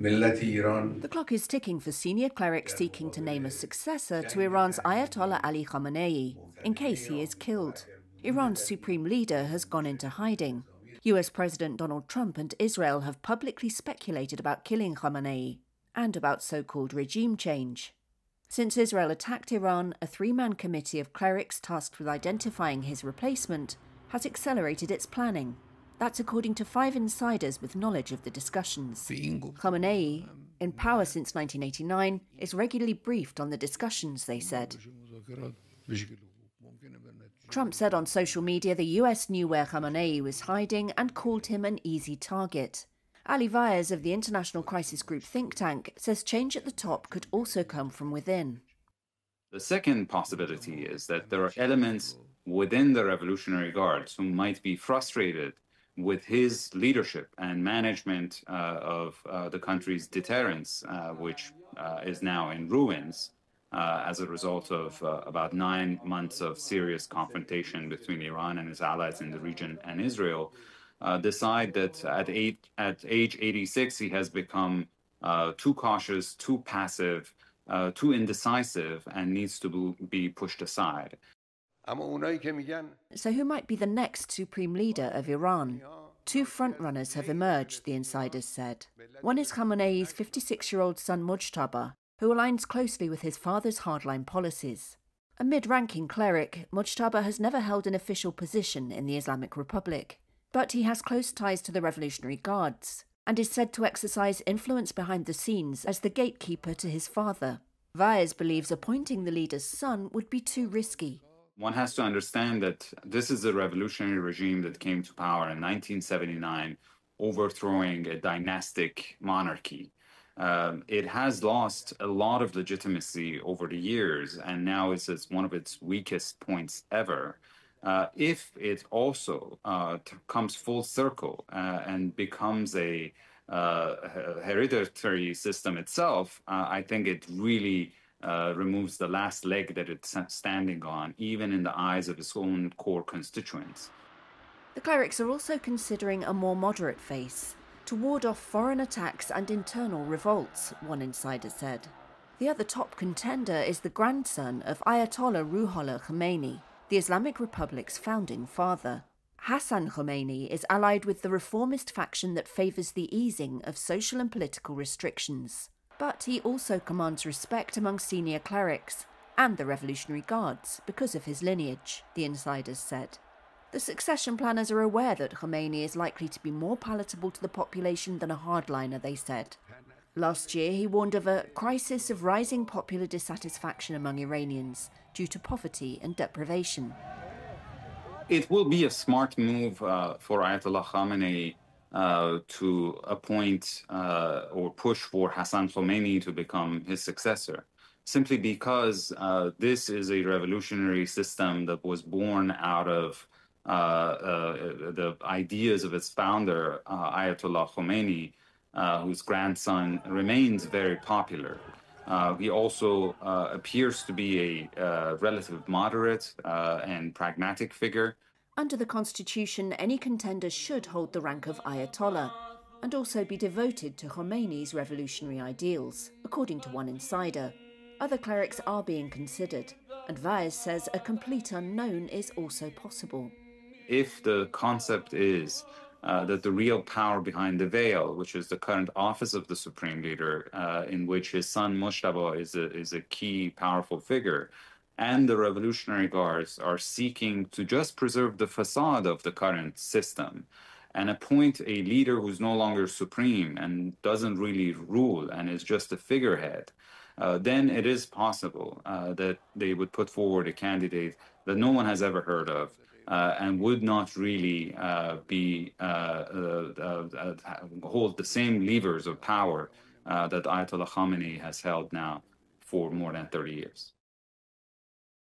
The clock is ticking for senior clerics seeking to name a successor to Iran's Ayatollah Ali Khamenei, in case he is killed. Iran's supreme leader has gone into hiding. US President Donald Trump and Israel have publicly speculated about killing Khamenei and about so-called regime change. Since Israel attacked Iran, a three-man committee of clerics tasked with identifying his replacement has accelerated its planning. That's according to 5 insiders with knowledge of the discussions. Khamenei, in power since 1989, is regularly briefed on the discussions, they said. Trump said on social media the US knew where Khamenei was hiding and called him an easy target. Ali Vaez of the International Crisis Group think tank says change at the top could also come from within. The second possibility is that there are elements within the Revolutionary Guards who might be frustrated with his leadership and management of the country's deterrence, which is now in ruins as a result of about 9 months of serious confrontation between Iran and its allies in the region and Israel, decide that at age 86 he has become too cautious, too passive, too indecisive, and needs to be pushed aside. So who might be the next supreme leader of Iran? 2 frontrunners have emerged, the insiders said. One is Khamenei's 56-year-old son Mujtaba, who aligns closely with his father's hardline policies. A mid-ranking cleric, Mujtaba has never held an official position in the Islamic Republic, but he has close ties to the Revolutionary Guards and is said to exercise influence behind the scenes as the gatekeeper to his father. Vaez believes appointing the leader's son would be too risky. One has to understand that this is a revolutionary regime that came to power in 1979, overthrowing a dynastic monarchy. It has lost a lot of legitimacy over the years, and now it's at one of its weakest points ever. If it also comes full circle and becomes a hereditary system itself, I think it really removes the last leg that it's standing on, even in the eyes of its own core constituents. The clerics are also considering a more moderate face to ward off foreign attacks and internal revolts, one insider said. The other top contender is the grandson of Ayatollah Ruhollah Khamenei, the Islamic Republic's founding father. Hassan Khamenei is allied with the reformist faction that favours the easing of social and political restrictions. But he also commands respect among senior clerics and the Revolutionary Guards because of his lineage, the insiders said. The succession planners are aware that Khamenei is likely to be more palatable to the population than a hardliner, they said. Last year, he warned of a crisis of rising popular dissatisfaction among Iranians due to poverty and deprivation. It will be a smart move for Ayatollah Khamenei to appoint or push for Hassan Khamenei to become his successor, simply because this is a revolutionary system that was born out of the ideas of its founder, Ayatollah Khamenei, whose grandson remains very popular. He also appears to be a relative moderate and pragmatic figure. Under the constitution, any contender should hold the rank of Ayatollah and also be devoted to Khomeiни's revolutionary ideals, according to one insider. Other clerics are being considered, and Vaez says a complete unknown is also possible. If the concept is that the real power behind the veil, which is the current office of the Supreme Leader, in which his son Mujtaba is a key powerful figure, and the Revolutionary Guards are seeking to just preserve the facade of the current system and appoint a leader who's no longer supreme and doesn't really rule and is just a figurehead, then it is possible that they would put forward a candidate that no one has ever heard of and would not really hold the same levers of power that Ayatollah Khamenei has held now for more than 30 years.